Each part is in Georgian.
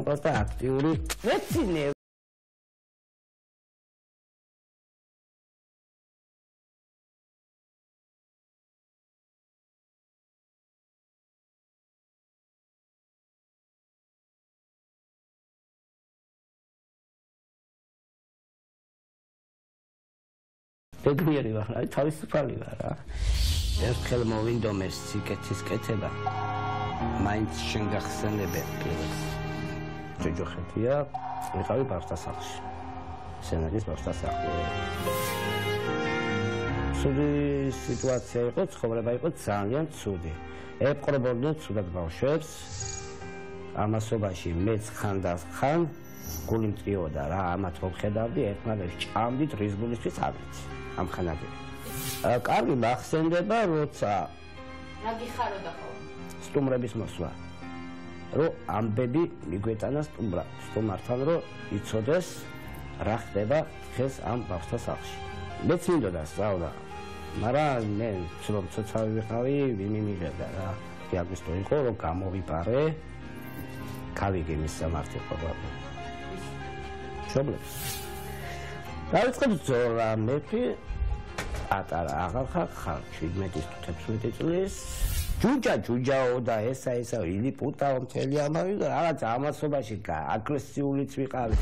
მოყავს და აქტიური მეცინე ბედნიერი ვარ, აი თავისუფალი ვარ რა. ერთხელ მოვინდომეს სიკეთის კეთება. მაინც შენ გახსენებენ პირს. ჯოჯოხეთია, ვიყავი ბავშვთასახლში. სენაკის ბავშვთასახლში. ცუდი სიტუაცია იყო, ცხოვრება იყო ძალიან ცუდი. ეპყრობოდნენ ცუდად ბავშვებს. ამასობაში მეც ხანდახან გული მწიოდა რა, ამათ რომ ხედავდი, ერთმანეთს ჭამდით რიზგულისთვის ავიცი. ამ ხანაგები. კარგი მახსენდება, როცა რა გიხაროდა ხოლმე? სტუმრების მოსვლა. რომ ამბები მიგვეტანა სტუმართან, რომ იცოდეს რა ხდება დღეს ამ ბავშვთასახლში. მეც მინდოდა სწავლა, მაგრამ მე რომ ცოცხალი ვიყავი, ვინმე მიღებდა რა. დიაგნოზი იყო, რომ გამოვიპარე, გავიგე მის სამართლობა. შობლებს. დავიწყებ ძოლა მეფი ატარა აღარ ხარ 17-18 წლის ჯუჯაო და ესა ილიპუტაო მთელი ამავე და რაღაც ამასობაში აგრესიულიც ვიყავი.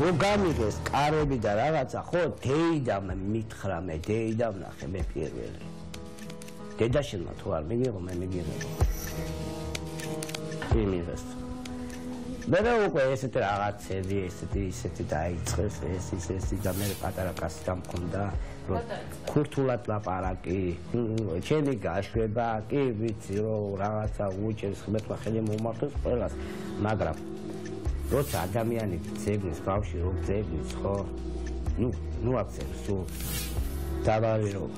რო გამიგეს კარები და რაღაცა ხო დეიდამ მითხრა მე დეიდამ ნახე მე პირველი. დედაშენმა თუ არ მიგიღო მე მიგიღო. იმის მე უკვე ესეთი რაღაცები, ისეთი დაიწყეს, ეს და მე პატარა კაცი დამქონდა, რომ ქურთულად ლაპარაკი, ჩემი გაშვება, კი ვიცი რომ რაღაცა უჭერს ხმეთმა ხელი მომართოს ყველას, მაგრამ როცა ადამიანი ძებნის ბავშვი რომ ძებნის ხო, ნუ აქცევს თუ დავარი რომ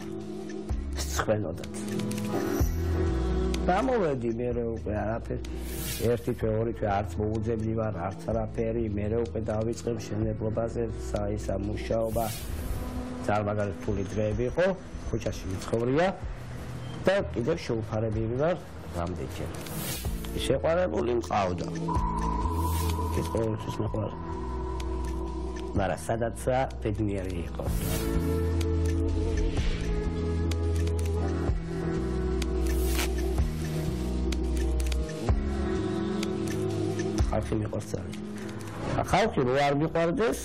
სხენოდათ. დამოვედი მე უკვე არაფერი ერთი თვე, ორი თვე არც მოუძებნი ვარ, არც არაფერი, მე უკვე დავიწყებ მშენებლობაზე, ისა მუშაობა, ძალმაგარი რთული დღეები იყო, ქუჩაში მიცხოვრია და კიდევ შეუფარებები ვარ რამდენჯერ. შეყვარებული მყავდა. ეს ყოველთვის მეყვარს. მაგრამ სადაცა ბედნიერი იყო. ხალხი მიყვარს ძალიან. ხალხი რო არ მიყვარდეს,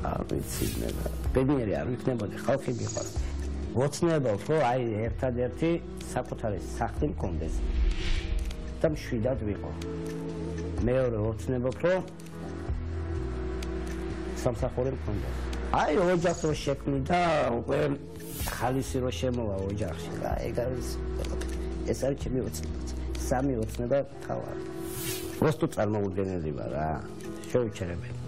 არ ვიცი მე. ბედნიერი არ ვიქნებოდი, ხალხი მიყვარს. ვოცნებობ, რომ აი ერთადერთი საკუთარი სახლი მქონდეს. და მშვიდად ვიყო. მეორე ვოცნებობ, რომ სამსახური მქონდეს. აი ოჯახს რო შექმნი და უკვე ხალისი რო შემოვა ოჯახში. ეგ არის ეს არის ჩემი ოცნება. სამი ოცნება თავარი. просто წარმოუდგენელი ვარ რა. შევუჩერებელი.